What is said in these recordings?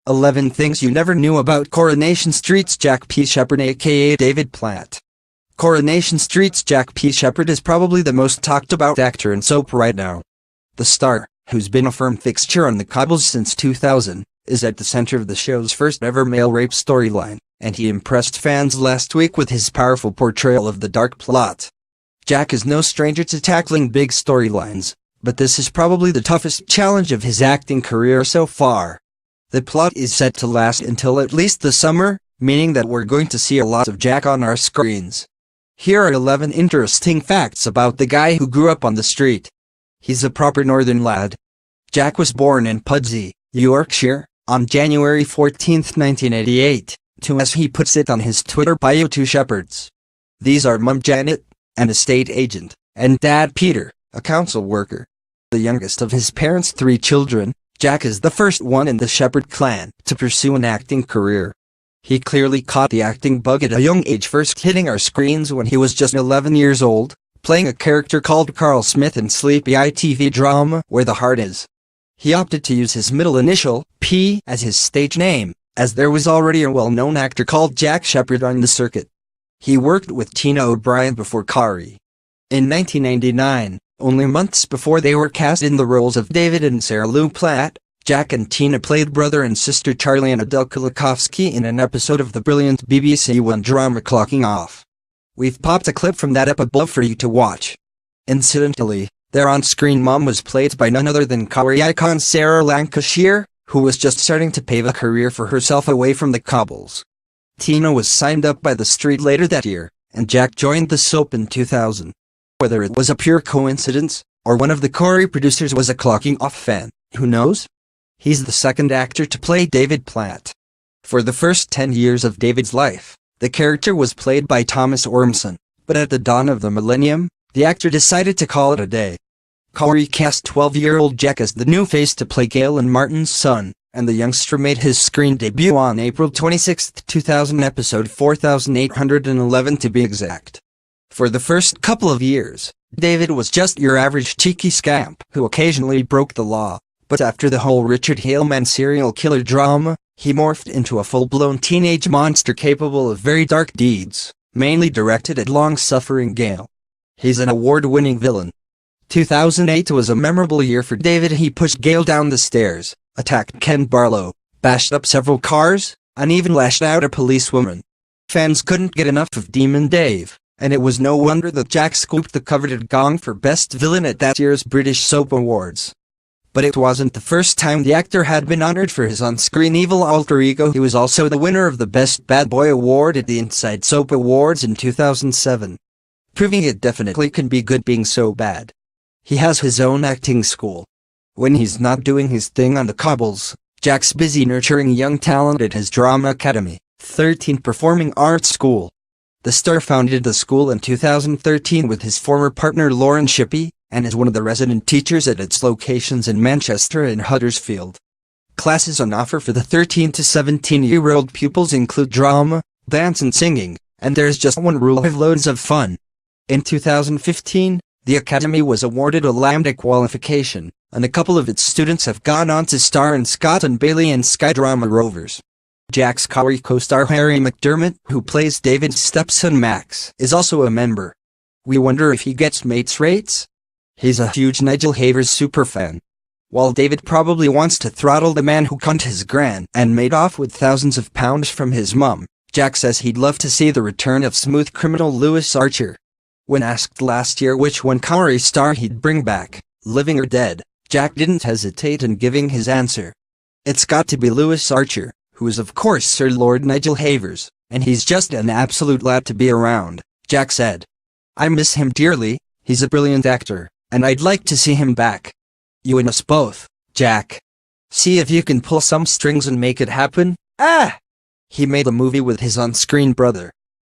11 Things You Never Knew About Coronation Street's Jack P. Shepherd aka David Platt. Coronation Street's Jack P. Shepherd is probably the most talked about actor in soap right now. The star, who's been a firm fixture on the cobbles since 2000, is at the center of the show's first ever male rape storyline, and he impressed fans last week with his powerful portrayal of the dark plot. Jack is no stranger to tackling big storylines, but this is probably the toughest challenge of his acting career so far. The plot is set to last until at least the summer, meaning that we're going to see a lot of Jack on our screens. Here are 11 interesting facts about the guy who grew up on the street. He's a proper northern lad. Jack was born in Pudsey, Yorkshire, on January 14, 1988, to, as he puts it on his Twitter bio, 2 shepherds. These are Mum Janet, an estate agent, and Dad Peter, a council worker. The youngest of his parents' 3 children, Jack is the first one in the Shepherd clan to pursue an acting career. He clearly caught the acting bug at a young age, first hitting our screens when he was just 11 years old, playing a character called Carl Smith in sleepy ITV drama Where the Heart Is. He opted to use his middle initial, P, as his stage name, as there was already a well-known actor called Jack Shepherd on the circuit. He worked with Tina O'Brien before Coronation. In 1999, only months before they were cast in the roles of David and Sarah Lou Platt, Jack and Tina played brother and sister Charlie and Adele Kulikowski in an episode of the brilliant BBC One drama Clocking Off. We've popped a clip from that ep above for you to watch. Incidentally, their on-screen mom was played by none other than Corrie icon Sarah Lancashire, who was just starting to pave a career for herself away from the cobbles. Tina was signed up by the street later that year, and Jack joined the soap in 2000. Whether it was a pure coincidence, or one of the Corrie producers was a Clocking Off fan, who knows? He's the second actor to play David Platt. For the first 10 years of David's life, the character was played by Thomas Ormson, but at the dawn of the millennium, the actor decided to call it a day. Corrie cast 12-year-old Jack as the new face to play Gail and Martin's son, and the youngster made his screen debut on April 26, 2000, episode 4811 to be exact. For the first couple of years, David was just your average cheeky scamp who occasionally broke the law, but after the whole Richard Haleman serial killer drama, he morphed into a full-blown teenage monster capable of very dark deeds, mainly directed at long-suffering Gail. He's an award-winning villain. 2008 was a memorable year for David. He pushed Gail down the stairs, attacked Ken Barlow, bashed up several cars, and even lashed out a policewoman. Fans couldn't get enough of Demon Dave, and it was no wonder that Jack scooped the coveted gong for Best Villain at that year's British Soap Awards. But it wasn't the first time the actor had been honored for his on-screen evil alter ego. He was also the winner of the Best Bad Boy Award at the Inside Soap Awards in 2007. Proving it definitely can be good being so bad. He has his own acting school. When he's not doing his thing on the cobbles, Jack's busy nurturing young talent at his Drama Academy, 13 Performing Arts School. The star founded the school in 2013 with his former partner Lauren Shippey, and is one of the resident teachers at its locations in Manchester and Huddersfield. Classes on offer for the 13 to 17-year-old pupils include drama, dance and singing, and there's just one rule: have loads of fun. In 2015, the Academy was awarded a Lambda qualification, and a couple of its students have gone on to star in Scott and Bailey and Sky Drama Rovers. Jack's Corrie co-star Harry McDermott, who plays David's stepson Max, is also a member. We wonder if he gets mates rates? He's a huge Nigel Havers superfan. While David probably wants to throttle the man who cunned his gran and made off with thousands of pounds from his mum, Jack says he'd love to see the return of smooth criminal Louis Archer. When asked last year which one Corrie star he'd bring back, living or dead, Jack didn't hesitate in giving his answer. It's got to be Louis Archer, who is of course Sir Lord Nigel Havers, and he's just an absolute lad to be around, Jack said. I miss him dearly, he's a brilliant actor, and I'd like to see him back. You and us both, Jack. See if you can pull some strings and make it happen. He made a movie with his on-screen brother.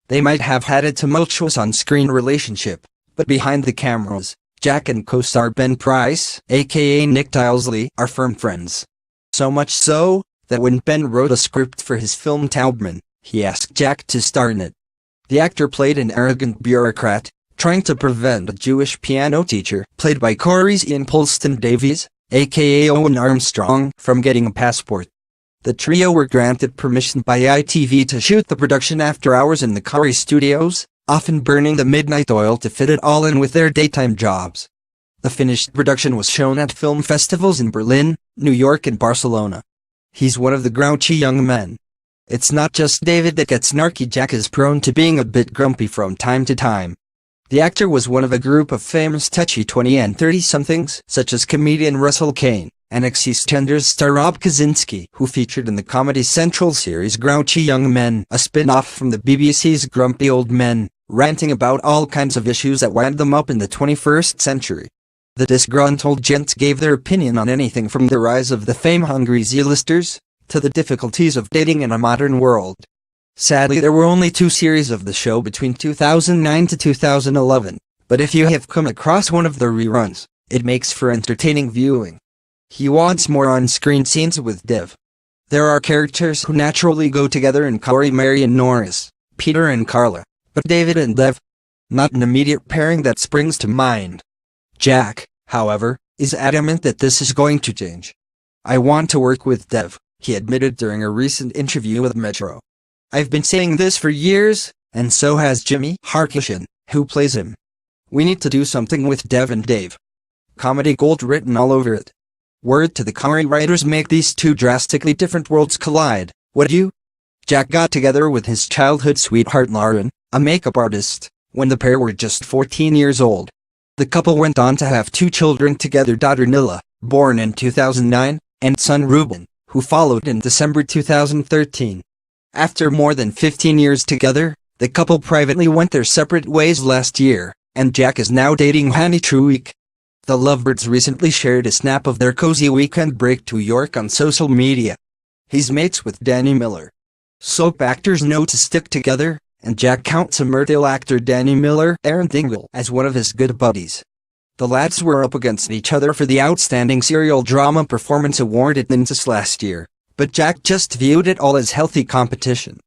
They might have had a tumultuous on-screen relationship, but behind the cameras, Jack and co-star Ben Price, aka Nick Tilesley, are firm friends. So much so, that when Ben wrote a script for his film Taubman, he asked Jack to star in it. The actor played an arrogant bureaucrat, trying to prevent a Jewish piano teacher, played by Corrie's Ian Polston Davies, aka Owen Armstrong, from getting a passport. The trio were granted permission by ITV to shoot the production after hours in the Curry studios, often burning the midnight oil to fit it all in with their daytime jobs. The finished production was shown at film festivals in Berlin, New York and Barcelona. He's one of the grouchy young men. It's not just David that gets snarky. Jack is prone to being a bit grumpy from time to time. The actor was one of a group of famous touchy 20 and 30-somethings, such as comedian Russell Kane, and EastEnders star Rob Kaczynski, who featured in the Comedy Central series Grouchy Young Men, a spin-off from the BBC's Grumpy Old Men, ranting about all kinds of issues that wind them up in the 21st century. The disgruntled gents gave their opinion on anything from the rise of the fame-hungry Z-listers, to the difficulties of dating in a modern world. Sadly, there were only 2 series of the show between 2009 to 2011, but if you have come across one of the reruns, it makes for entertaining viewing. He wants more on-screen scenes with Dev. There are characters who naturally go together in Corey, Mary and Norris, Peter and Carla, but David and Dev? Not an immediate pairing that springs to mind. Jack, however, is adamant that this is going to change. "I want to work with Dev," he admitted during a recent interview with Metro. "I've been saying this for years, and so has Jimmy Harkishan, who plays him. We need to do something with Dev and Dave. Comedy gold written all over it. Word to the Corey writers, make these 2 drastically different worlds collide, would you?" Jack got together with his childhood sweetheart Lauren, a makeup artist, when the pair were just 14 years old. The couple went on to have 2 children together, daughter Nilla, born in 2009, and son Ruben, who followed in December 2013. After more than 15 years together, the couple privately went their separate ways last year, and Jack is now dating Hani Truique. The lovebirds recently shared a snap of their cozy weekend break to York on social media. He's mates with Danny Miller. Soap actors know to stick together, and Jack counts Emmerdale actor Danny Miller, Aaron Dingle, as one of his good buddies. The lads were up against each other for the Outstanding Serial Drama Performance Award at Ninjas last year, but Jack just viewed it all as healthy competition.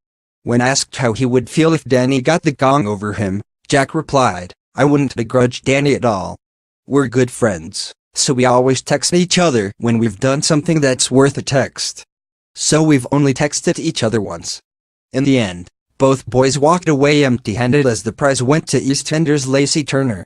When asked how he would feel if Danny got the gong over him, Jack replied, "I wouldn't begrudge Danny at all. We're good friends, so we always text each other when we've done something that's worth a text. So we've only texted each other once." In the end, both boys walked away empty-handed as the prize went to EastEnders' Lacey Turner.